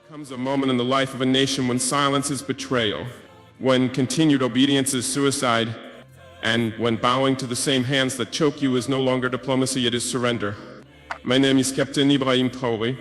Comes a moment in the life of a nation when silence is betrayal, when continued obedience is suicide, and when bowing to the same hands that choke you is no longer diplomacy, it is surrender. My name is Captain Ibrahim Traore.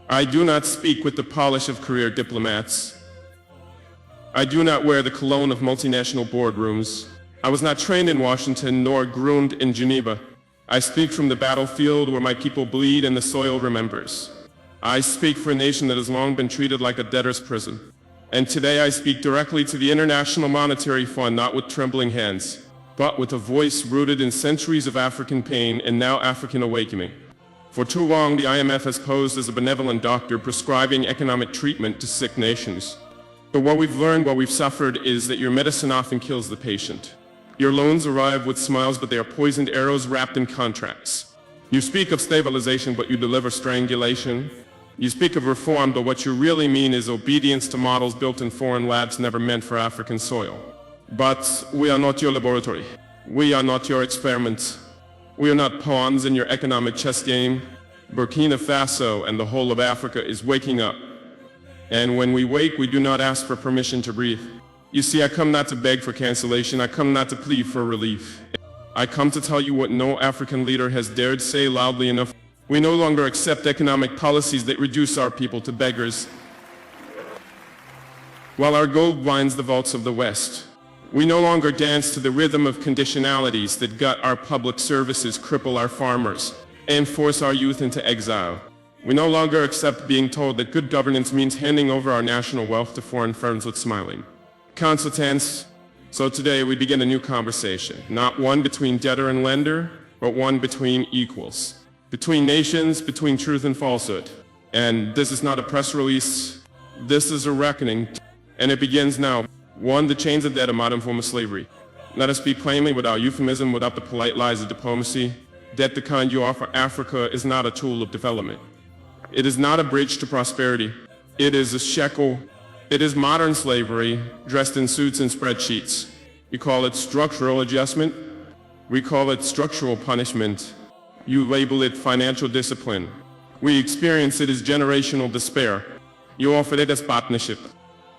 I do not speak with the polish of career diplomats. I do not wear the cologne of multinational boardrooms. I was not trained in Washington nor groomed in Geneva. I speak from the battlefield where my people bleed and the soil remembers. I speak for a nation that has long been treated like a debtor's prison. And today I speak directly to the International Monetary Fund, not with trembling hands, but with a voice rooted in centuries of African pain and now African awakening. For too long, the IMF has posed as a benevolent doctor prescribing economic treatment to sick nations. But what we've learned, what we've suffered, is that your medicine often kills the patient. Your loans arrive with smiles, but they are poisoned arrows wrapped in contracts. You speak of stabilization, but you deliver strangulation. You speak of reform, but what you really mean is obedience to models built in foreign labs never meant for African soil. But we are not your laboratory. We are not your experiment. We are not pawns in your economic chess game. Burkina Faso and the whole of Africa is waking up. And when we wake, we do not ask for permission to breathe. You see, I come not to beg for cancellation. I come not to plead for relief. I come to tell you what no African leader has dared say loudly enough. We no longer accept economic policies that reduce our people to beggars. While our gold lines the vaults of the West, we no longer dance to the rhythm of conditionalities that gut our public services, cripple our farmers, and force our youth into exile. We no longer accept being told that good governance means handing over our national wealth to foreign firms with smiling consultants. So today we begin a new conversation, not one between debtor and lender, but one between equals. Between nations, between truth and falsehood. And this is not a press release, this is a reckoning, and it begins now. One, the chains of debt, a modern form of slavery. Let us speak plainly without euphemism, without the polite lies of diplomacy. Debt, the kind you offer Africa, is not a tool of development. It is not a bridge to prosperity. It is a shekel. It is modern slavery, dressed in suits and spreadsheets. You call it structural adjustment. We call it structural punishment. You label it financial discipline. We experience it as generational despair. You offer it as partnership.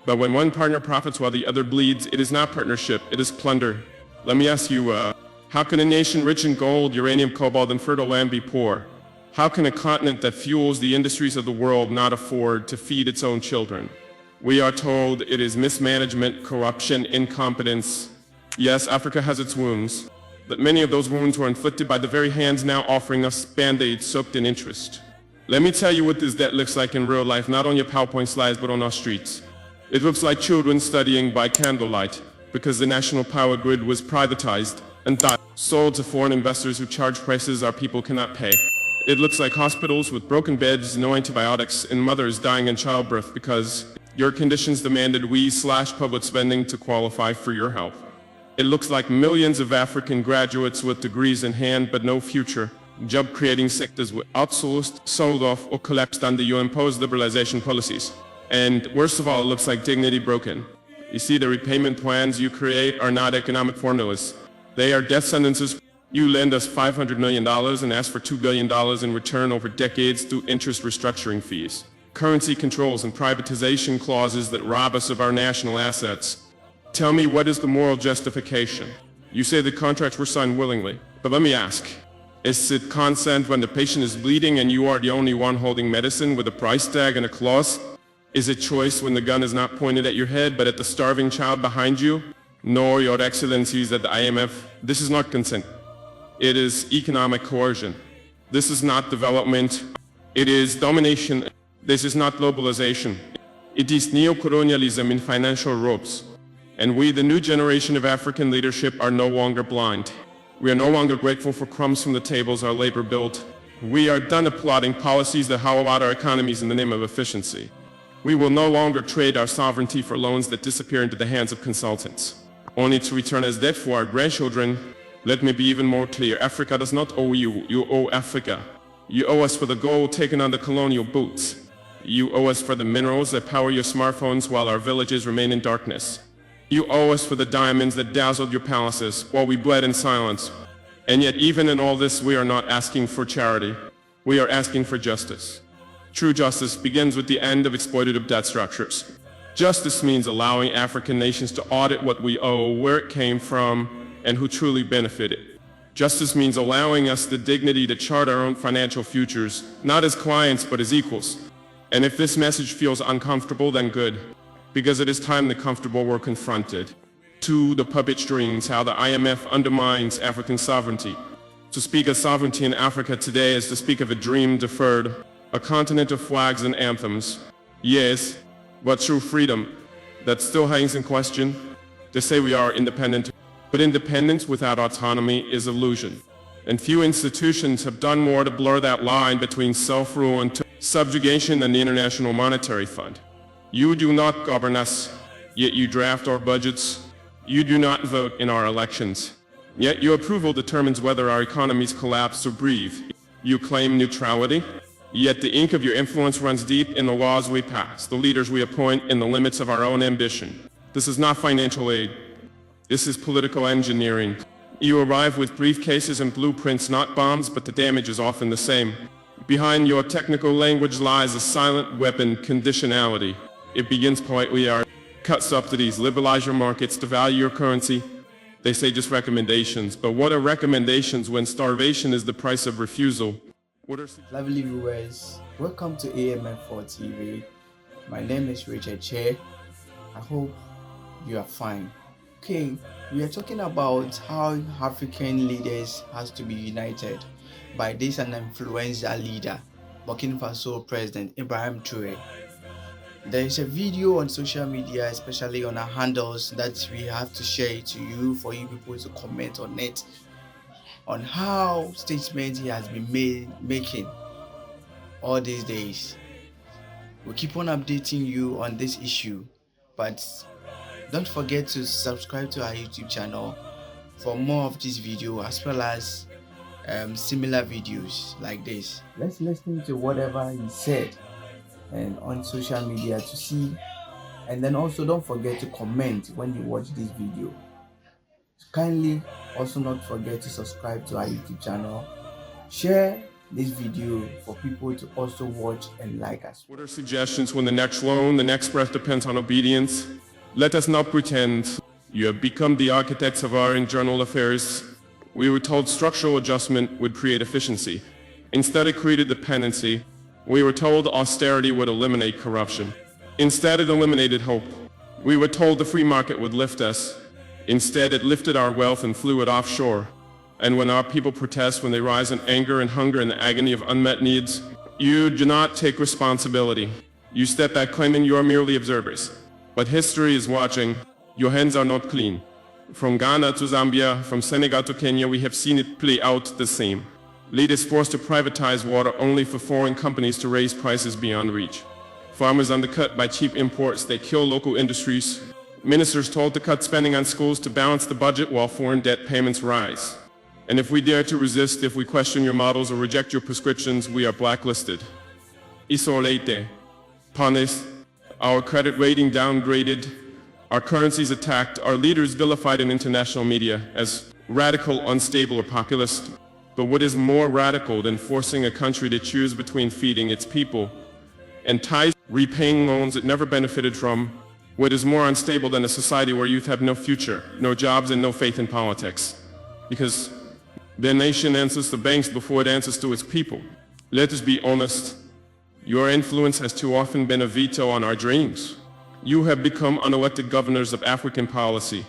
But when one partner profits while the other bleeds, it is not partnership, it is plunder. Let me ask you, how can a nation rich in gold, uranium, cobalt, and fertile land be poor? How can a continent that fuels the industries of the world not afford to feed its own children? We are told it is mismanagement, corruption, incompetence. Yes, Africa has its wounds. But many of those wounds were inflicted by the very hands now offering us band-aids soaked in interest. Let me tell you what this debt looks like in real life, not on your PowerPoint slides, but on our streets. It looks like children studying by candlelight, because the national power grid was privatized and sold to foreign investors who charge prices our people cannot pay. It looks like hospitals with broken beds, no antibiotics, and mothers dying in childbirth because your conditions demanded we slash public spending to qualify for your help. It looks like millions of African graduates with degrees in hand but no future, job-creating sectors were outsourced, sold off, or collapsed under your imposed liberalization policies. And worst of all, it looks like dignity broken. You see, the repayment plans you create are not economic formulas. They are death sentences. You lend us $500 million and ask for $2 billion in return over decades through interest restructuring fees, currency controls, and privatization clauses that rob us of our national assets. Tell me, what is the moral justification? You say the contracts were signed willingly, but let me ask, is it consent when the patient is bleeding and you are the only one holding medicine with a price tag and a clause? Is it choice when the gun is not pointed at your head but at the starving child behind you? No, Your Excellencies at the IMF, this is not consent. It is economic coercion. This is not development. It is domination. This is not globalization. It is neocolonialism in financial ropes. And we, the new generation of African leadership, are no longer blind. We are no longer grateful for crumbs from the tables our labor built. We are done applauding policies that hollow out our economies in the name of efficiency. We will no longer trade our sovereignty for loans that disappear into the hands of consultants, only to return as debt for our grandchildren. Let me be even more clear. Africa does not owe you, you owe Africa. You owe us for the gold taken on the colonial boots. You owe us for the minerals that power your smartphones while our villages remain in darkness. You owe us for the diamonds that dazzled your palaces while we bled in silence. And yet even in all this we are not asking for charity. We are asking for justice. True justice begins with the end of exploitative debt structures. Justice means allowing African nations to audit what we owe, where it came from, and who truly benefited. Justice means allowing us the dignity to chart our own financial futures, not as clients but as equals. And if this message feels uncomfortable, then good, because it is time the comfortable were confronted. To the puppet strings, how the IMF undermines African sovereignty. To speak of sovereignty in Africa today is to speak of a dream deferred, a continent of flags and anthems. Yes, but true freedom that still hangs in question. They say we are independent, but independence without autonomy is illusion. And few institutions have done more to blur that line between self-rule and subjugation than the International Monetary Fund. You do not govern us, yet you draft our budgets. You do not vote in our elections, yet your approval determines whether our economies collapse or breathe. You claim neutrality, yet the ink of your influence runs deep in the laws we pass, the leaders we appoint, in the limits of our own ambition. This is not financial aid. This is political engineering. You arrive with briefcases and blueprints, not bombs, but the damage is often the same. Behind your technical language lies a silent weapon: conditionality. It begins politely: cut subsidies, liberalize your markets, devalue your currency. They say just recommendations, but what are recommendations when starvation is the price of refusal? Lovely viewers, welcome to IMF TV. My name is Richard Che. I hope you are fine. Okay, we are talking about how African leaders has to be united by this an influential leader, Burkina Faso President Ibrahim Traore. There is a video on social media, especially on our handles, that we have to share it to you for you people to comment on it, on how statements he has been making all these days. We'll keep on updating you on this issue, but don't forget to subscribe to our YouTube channel for more of this video, as well as similar videos like this. Let's listen to whatever he said and on social media to see, and then also don't forget to comment when you watch this video. Kindly also not forget to subscribe to our YouTube channel, share this video for people to also watch and like us. What are suggestions when the next loan, the next breath depends on obedience? Let us not pretend. You have become the architects of our internal affairs. We were told structural adjustment would create efficiency. Instead, it created dependency. We were told austerity would eliminate corruption. Instead, it eliminated hope. We were told the free market would lift us. Instead, it lifted our wealth and flew it offshore. And when our people protest, when they rise in anger and hunger and the agony of unmet needs, you do not take responsibility. You step back claiming you are merely observers. But history is watching. Your hands are not clean. From Ghana to Zambia, from Senegal to Kenya, we have seen it play out the same. Leaders forced to privatize water only for foreign companies to raise prices beyond reach. Farmers undercut by cheap imports, they kill local industries. Ministers told to cut spending on schools to balance the budget while foreign debt payments rise. And if we dare to resist, if we question your models or reject your prescriptions, we are blacklisted. Isolate, punished, our credit rating downgraded, our currencies attacked, our leaders vilified in international media as radical, unstable, or populist. But what is more radical than forcing a country to choose between feeding its people and ties, repaying loans it never benefited from? What is more unstable than a society where youth have no future, no jobs, and no faith in politics? Because the nation answers to banks before it answers to its people. Let us be honest. Your influence has too often been a veto on our dreams. You have become unelected governors of African policy.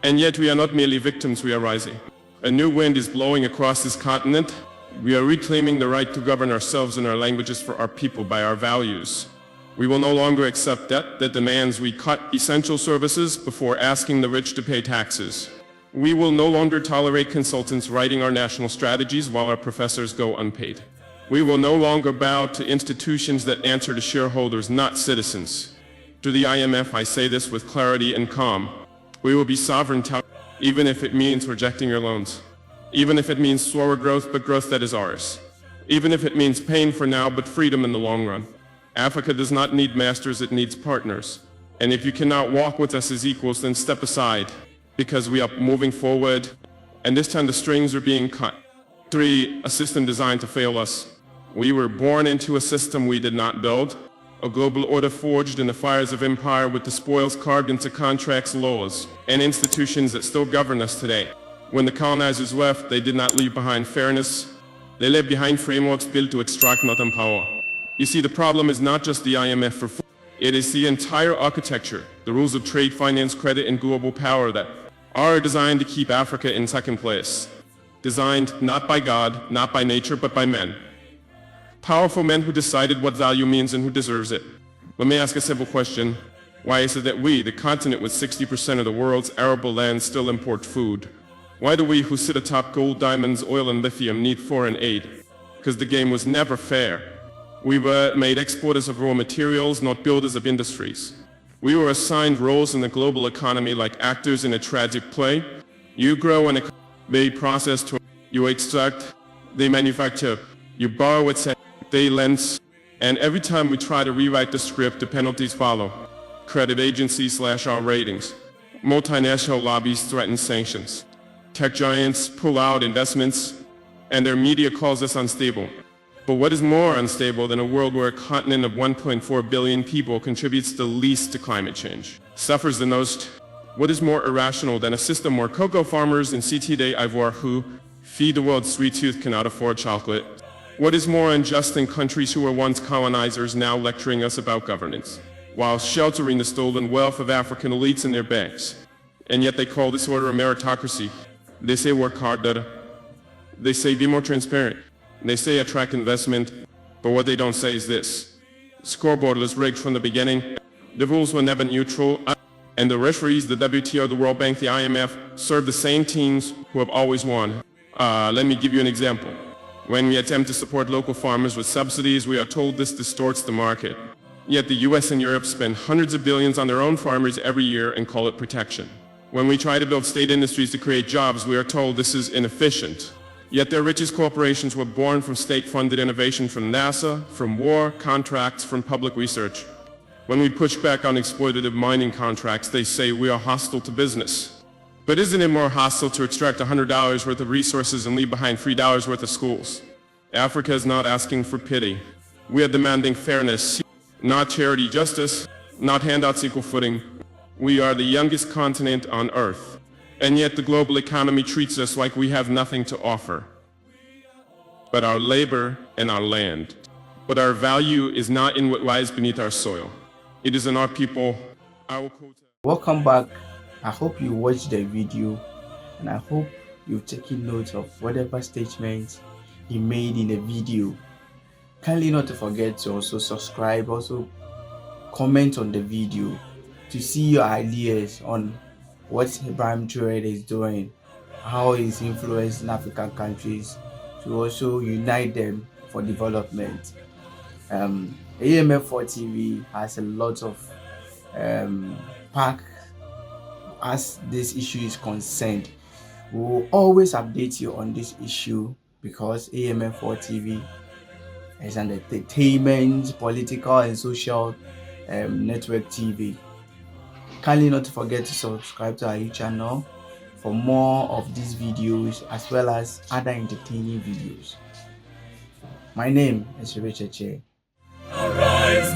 And yet we are not merely victims, we are rising. A new wind is blowing across this continent. We are reclaiming the right to govern ourselves and our languages for our people by our values. We will no longer accept debt that demands we cut essential services before asking the rich to pay taxes. We will no longer tolerate consultants writing our national strategies while our professors go unpaid. We will no longer bow to institutions that answer to shareholders, not citizens. To the IMF, I say this with clarity and calm. We will be sovereign, even if it means rejecting your loans. Even if it means slower growth, but growth that is ours. Even if it means pain for now, but freedom in the long run. Africa does not need masters, it needs partners. And if you cannot walk with us as equals, then step aside, because we are moving forward, and this time the strings are being cut. 3. A system designed to fail us. We were born into a system we did not build, a global order forged in the fires of empire with the spoils carved into contracts, laws, and institutions that still govern us today. When the colonizers left, they did not leave behind fairness. They left behind frameworks built to extract, not empower. You see, the problem is not just the IMF for food. It is the entire architecture, the rules of trade, finance, credit, and global power that are designed to keep Africa in second place. Designed not by God, not by nature, but by men. Powerful men who decided what value means and who deserves it. Let me ask a simple question. Why is it that we, the continent with 60% of the world's arable land, still import food? Why do we who sit atop gold, diamonds, oil, and lithium need foreign aid? Because the game was never fair. We were made exporters of raw materials, not builders of industries. We were assigned roles in the global economy like actors in a tragic play. You grow and they process, you extract, they manufacture, you borrow, etc. They lend, and every time we try to rewrite the script, the penalties follow. Credit agencies slash our ratings. Multinational lobbies threaten sanctions. Tech giants pull out investments, and their media calls us unstable. But what is more unstable than a world where a continent of 1.4 billion people contributes the least to climate change, suffers the most? What is more irrational than a system where cocoa farmers in Cité d'Ivoire who feed the world's sweet tooth cannot afford chocolate? What is more unjust than countries who were once colonizers now lecturing us about governance, while sheltering the stolen wealth of African elites in their banks? And yet they call this order a meritocracy. They say work harder. They say be more transparent. They say attract investment. But what they don't say is this. The scoreboard was rigged from the beginning. The rules were never neutral. And the referees, the WTO, the World Bank, the IMF, serve the same teams who have always won. Let me give you an example. When we attempt to support local farmers with subsidies, we are told this distorts the market. Yet the US and Europe spend hundreds of billions on their own farmers every year and call it protection. When we try to build state industries to create jobs, we are told this is inefficient. Yet their richest corporations were born from state-funded innovation from NASA, from war, contracts, from public research. When we push back on exploitative mining contracts, they say we are hostile to business. But isn't it more hostile to extract $100 worth of resources and leave behind $3 worth of schools? Africa is not asking for pity. We are demanding fairness, not charity, justice, not handouts, equal footing. We are the youngest continent on earth, and yet the global economy treats us like we have nothing to offer but our labor and our land. But our value is not in what lies beneath our soil. It is in our people, our culture. Welcome back. I hope you watched the video, and I hope you've taken note of whatever statements he made in the video. Kindly not to forget to also subscribe, also comment on the video to see your ideas on what Ibrahim Traore is doing, how he's influencing African countries to also unite them for development. AMF4 TV has a lot of pack as this issue is concerned. We will always update you on this issue because AMF4 TV is an entertainment, political, and social network TV. Kindly not to forget to subscribe to our YouTube channel for more of these videos as well as other entertaining videos. My name is Richard Che. Arise,